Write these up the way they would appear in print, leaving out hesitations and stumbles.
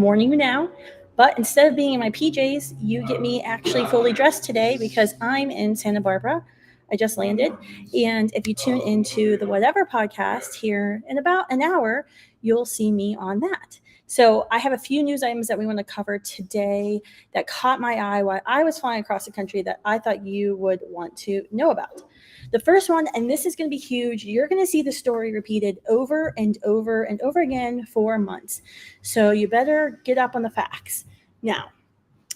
warning you now. But instead of being in my PJs, you get me actually fully dressed today because I'm in Santa Barbara. I just landed. And if you tune into the Whatever podcast here in about an hour, you'll see me on that. So I have a few news items that we want to cover today that caught my eye while I was flying across the country that I thought you would want to know about. The first one, and this is going to be huge, you're going to see the story repeated over and over and over again for months. So you better get up on the facts. Now,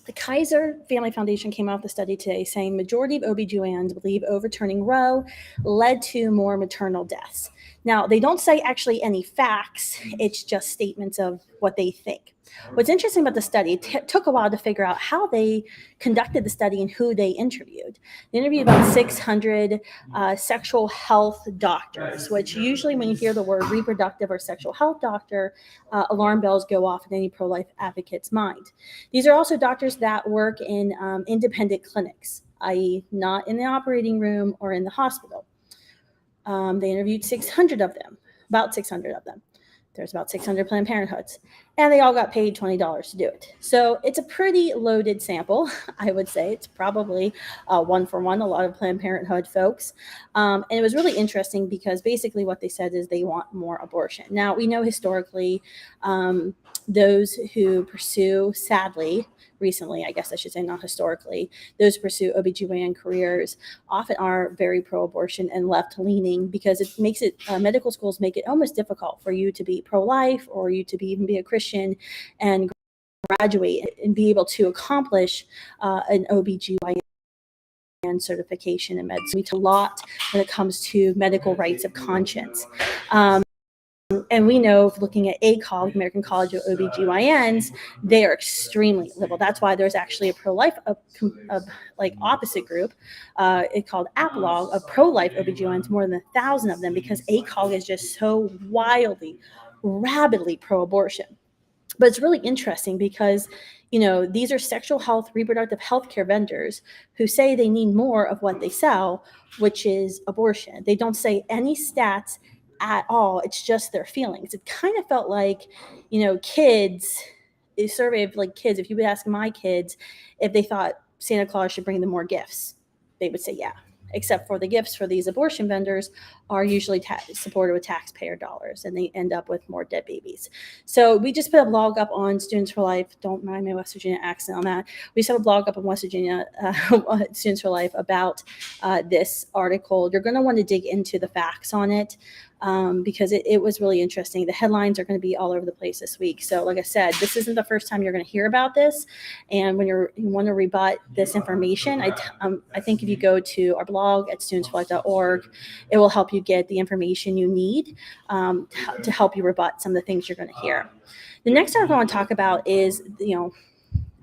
the Kaiser Family Foundation came out with a study today saying majority of OBGYNs believe overturning Roe led to more maternal deaths. Now, they don't say actually any facts, it's just statements of what they think. What's interesting about the study, it took a while to figure out how they conducted the study and who they interviewed. They interviewed about 600 sexual health doctors, which usually when you hear the word reproductive or sexual health doctor, alarm bells go off in any pro-life advocate's mind. These are also doctors that work in independent clinics, i.e. not in the operating room or in the hospital. They interviewed 600 of them, about 600 of them. There's about 600 Planned Parenthoods, and they all got paid $20 to do it. So it's a pretty loaded sample, I would say. It's probably one for one, a lot of Planned Parenthood folks. And it was really interesting because basically what they said is they want more abortion. Now, we know historically those who pursue, sadly, recently, I guess I should say, not historically, those who pursue OBGYN careers often are very pro-abortion and left-leaning because it makes it, medical schools make it almost difficult for you to be pro-life or you to even be a Christian and graduate and be able to accomplish an OBGYN certification in medicine. We talk a lot when it comes to medical rights of conscience. And we know, looking at ACOG, American College of OBGYNs, they are extremely liberal. That's why there's actually a pro-life like opposite group. It's called APLOG, of pro-life OBGYNs, more than 1,000 of them, because ACOG is just so wildly, rabidly pro-abortion. But it's really interesting because, these are sexual health, reproductive health care vendors who say they need more of what they sell, which is abortion. They don't say any stats at all. It's just their feelings. It kind of felt like, kids, a survey of like kids, if you would ask my kids if they thought Santa Claus should bring them more gifts, they would say yeah. Except for the gifts for these abortion vendors are usually supported with taxpayer dollars, and they end up with more dead babies. So we just put a blog up on Students for Life. Don't mind my West Virginia accent on that. We just have a blog up on West Virginia Students for Life about this article. You're going to want to dig into the facts on it. Because it was really interesting. The headlines are going to be all over the place this week. So like I said, this isn't the first time you're going to hear about this. And when you want to rebut this information, I think if you go to our blog at studentsforlife.org, it will help you get the information you need to help you rebut some of the things you're going to hear. The next article I want to talk about is,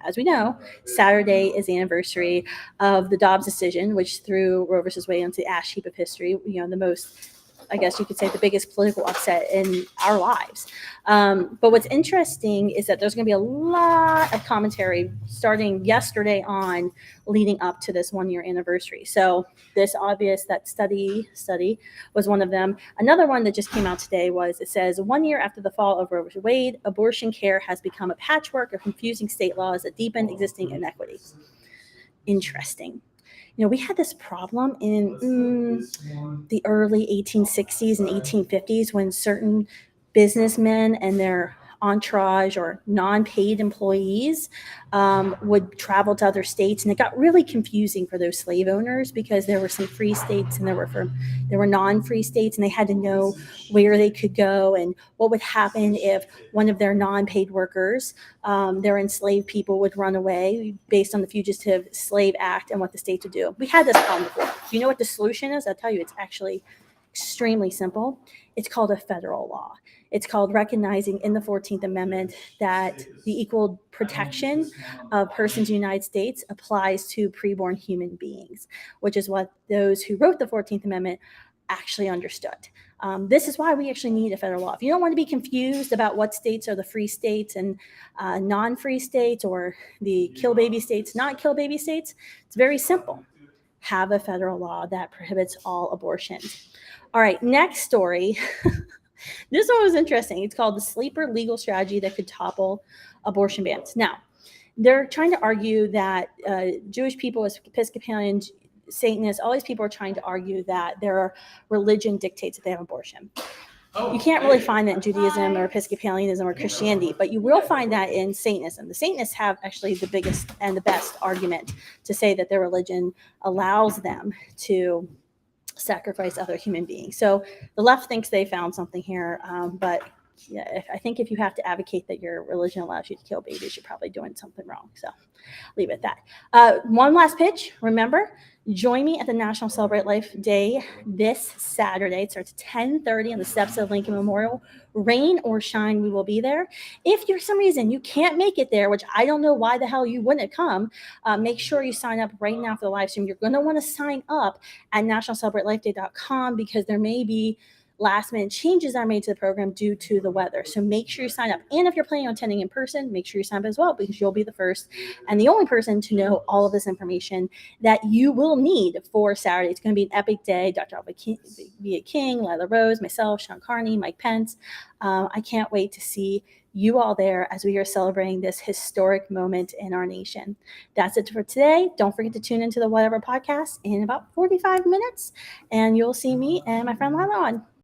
as we know, Saturday is the anniversary of the Dobbs decision, which threw Roe versus Wade into the ash heap of history, the most, I guess you could say, the biggest political upset in our lives. But what's interesting is that there's going to be a lot of commentary starting yesterday on leading up to this 1 year anniversary. So this obvious, that study was one of them. Another one that just came out today it says 1 year after the fall of Roe versus Wade, abortion care has become a patchwork of confusing state laws that deepen existing inequities. Interesting. We had this problem in the early 1860s and 1850s when certain businessmen and their entourage or non-paid employees would travel to other states, and it got really confusing for those slave owners because there were some free states and there were non-free states, and they had to know where they could go and what would happen if one of their non-paid workers, their enslaved people, would run away based on the Fugitive Slave Act and what the states would do. We had this problem before. Do you know what the solution is? I'll tell you, it's actually extremely simple. It's called a federal law. It's called recognizing in the 14th Amendment that the equal protection of persons in the United States applies to preborn human beings, which is what those who wrote the 14th Amendment actually understood. This is why we actually need a federal law. If you don't want to be confused about what states are the free states and non-free states, or the kill baby states, not kill baby states, it's very simple. Have a federal law that prohibits all abortions. All right, next story. This one was interesting. It's called the sleeper legal strategy that could topple abortion bans. Now, they're trying to argue that Jewish people, Episcopalians, Satanists, all these people are trying to argue that their religion dictates that they have abortion. You can't really find that in Judaism or Episcopalianism or Christianity, but you will find that in Satanism. The Satanists have actually the biggest and the best argument to say that their religion allows them to sacrifice other human beings. So the left thinks they found something here, but yeah, I think if you have to advocate that your religion allows you to kill babies, you're probably doing something wrong. So leave it at that. One last pitch. Remember, join me at the National Celebrate Life Day this Saturday. It starts at 10:30 on the steps of Lincoln Memorial. Rain or shine, we will be there. If for some reason you can't make it there, which I don't know why the hell you wouldn't come, make sure you sign up right now for the live stream. You're going to want to sign up at nationalcelebratelifeday.com because there may be last minute changes are made to the program due to the weather. So make sure you sign up. And if you're planning on attending in person, make sure you sign up as well because you'll be the first and the only person to know all of this information that you will need for Saturday. It's going to be an epic day. Dr. Alva King, Lila Rose, myself, Sean Carney, Mike Pence. I can't wait to see you all there as we are celebrating this historic moment in our nation. That's it for today. Don't forget to tune into the Whatever podcast in about 45 minutes, and you'll see me and my friend Lila on.